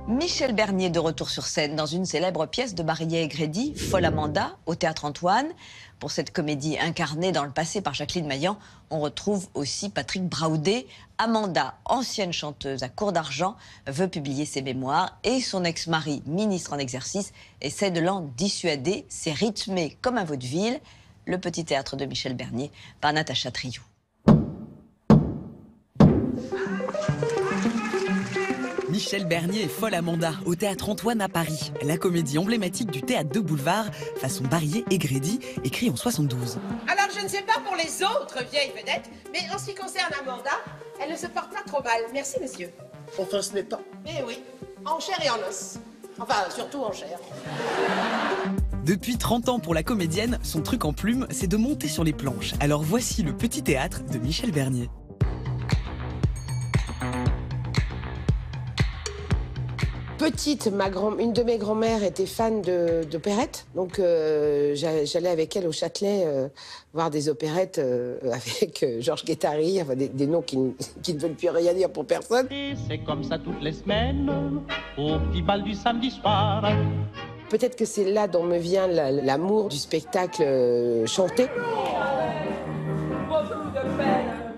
Michel Bernier de retour sur scène dans une célèbre pièce de Barrier-Grédy, Folle Amanda, au Théâtre Antoine. Pour cette comédie incarnée dans le passé par Jacqueline Maillan, on retrouve aussi Patrick Braoudet. Amanda, ancienne chanteuse à Cour d'Argent, veut publier ses mémoires et son ex-mari, ministre en exercice, essaie de l'en dissuader. C'est rythmé comme un vaudeville. Le petit théâtre de Michel Bernier par Natacha Triou. Michel Bernier et Folle Amanda au Théâtre Antoine à Paris. La comédie emblématique du théâtre de boulevard, façon Barrier et Grédy, écrit en 72. Alors je ne sais pas pour les autres vieilles vedettes, mais en ce qui concerne Amanda, elle ne se porte pas trop mal. Merci monsieur. Enfin, ce n'est pas. Eh oui, en chair et en os. Enfin, surtout en chair. Depuis 30 ans pour la comédienne, son truc en plume, c'est de monter sur les planches. Alors voici le petit théâtre de Michel Bernier. Petite, une de mes grand-mères était fan d'opérettes, donc j'allais avec elle au Châtelet voir des opérettes avec Georges Guettari, enfin, des noms qui ne veulent plus rien dire pour personne. Et c'est comme ça toutes les semaines, au petit bal du samedi soir. Peut-être que c'est là dont me vient l'amour du spectacle chanté. Beaucoup de peine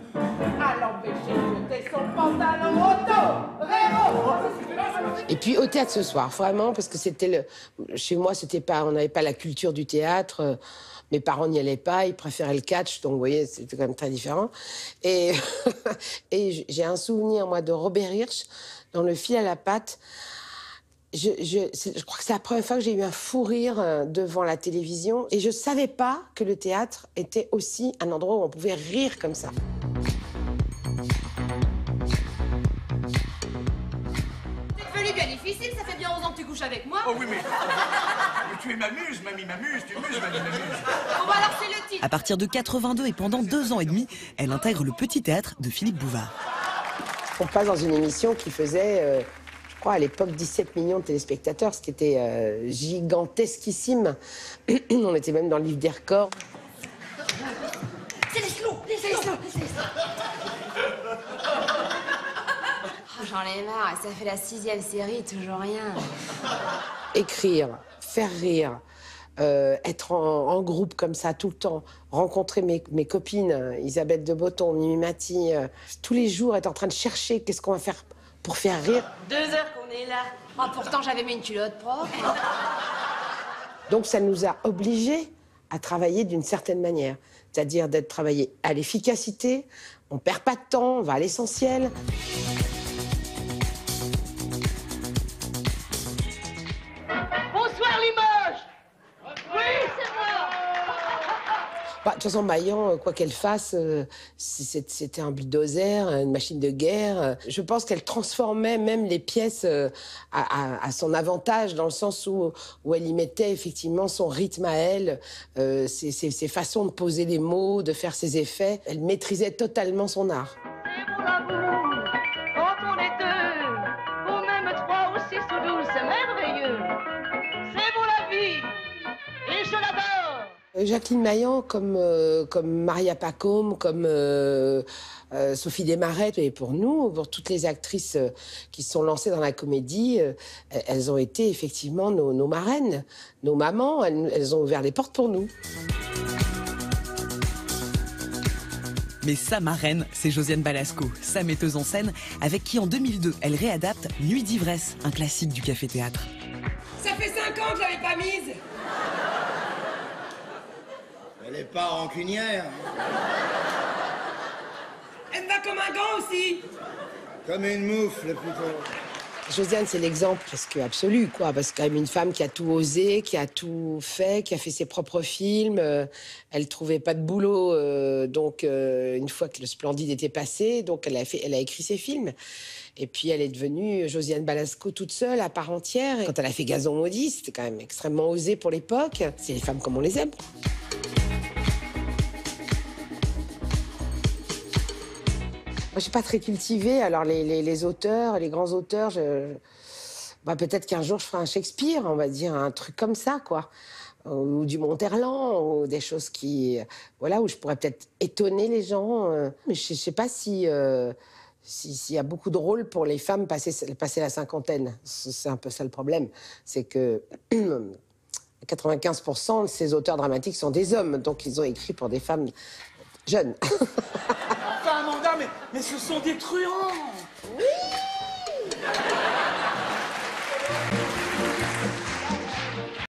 à l'empêcher de jeter son pantalon au dos. Et puis au théâtre ce soir, vraiment, parce que chez moi, on n'avait pas la culture du théâtre. Mes parents n'y allaient pas, ils préféraient le catch, donc vous voyez, c'était quand même très différent. Et, et j'ai un souvenir, moi, de Robert Hirsch, dans Le fil à la patte. Je crois que c'est la première fois que j'ai eu un fou rire devant la télévision. Et je ne savais pas que le théâtre était aussi un endroit où on pouvait rire comme ça. Bien difficile, ça fait bien 11 ans que tu couches avec moi. Oh oui, mais tu m'amuses, mamie m'amuse, tu m'amuses, mamie m'amuse. Bon, alors c'est le titre. À partir de 82 et pendant 2 ans et demi, elle intègre le petit théâtre de Philippe Bouvard. On passe dans une émission qui faisait, je crois, à l'époque, 17 millions de téléspectateurs, ce qui était gigantesquissime. On était même dans le livre des records. C'est les slows, les slows. J'en ai marre, ça fait la 6e série, toujours rien. Écrire, faire rire, être en groupe comme ça tout le temps, rencontrer mes copines, Isabelle de Botton, Mimi Mati, tous les jours être en train de chercher qu'est-ce qu'on va faire pour faire rire. 2 heures qu'on est là. Oh, pourtant, j'avais mis une culotte propre. Donc ça nous a obligés à travailler d'une certaine manière, c'est-à-dire d'être travaillé à l'efficacité, on perd pas de temps, on va à l'essentiel. De toute façon, Maillan, quoi qu'elle fasse, c'était un bulldozer, une machine de guerre. Je pense qu'elle transformait même les pièces à son avantage, dans le sens où elle y mettait effectivement son rythme à elle, ses façons de poser les mots, de faire ses effets. Elle maîtrisait totalement son art. C'est pour l'amour, quand on est deux, ou même 3 ou 6 ou 12, c'est merveilleux. C'est pour la vie, et je l'adore. Jacqueline Maillan, comme Maria Pacôme, comme Sophie Desmarais, et pour nous, pour toutes les actrices qui se sont lancées dans la comédie, elles ont été effectivement nos marraines, nos mamans, elles ont ouvert les portes pour nous. Mais sa marraine, c'est Josiane Balasco, sa metteuse en scène, avec qui en 2002, elle réadapte Nuit d'ivresse, un classique du café-théâtre. Ça fait 5 ans que je l'avais pas mise. Elle n'est pas rancunière. Elle me va comme un gant aussi. Comme une moufle, plutôt. Josiane, c'est l'exemple presque absolu, quoi, parce que quand même une femme qui a tout osé, qui a tout fait, qui a fait ses propres films. Elle trouvait pas de boulot, donc une fois que le Splendide était passé, donc elle a écrit ses films. Et puis elle est devenue Josiane Balasco toute seule, à part entière. Et quand elle a fait Gazon maudit, c'était quand même extrêmement osé pour l'époque. C'est les femmes comme on les aime. Moi, je suis pas très cultivée, alors les auteurs, les grands auteurs, peut-être qu'un jour je ferai un Shakespeare, on va dire, un truc comme ça, quoi. Ou du Monterland, ou des choses qui... voilà, où je pourrais peut-être étonner les gens. Mais je sais pas si s'il y a beaucoup de rôles pour les femmes passer la cinquantaine. C'est un peu ça le problème. C'est que 95% de ces auteurs dramatiques sont des hommes, donc ils ont écrit pour des femmes jeunes. Enfin, Amanda, mais ce sont des truands. Oui,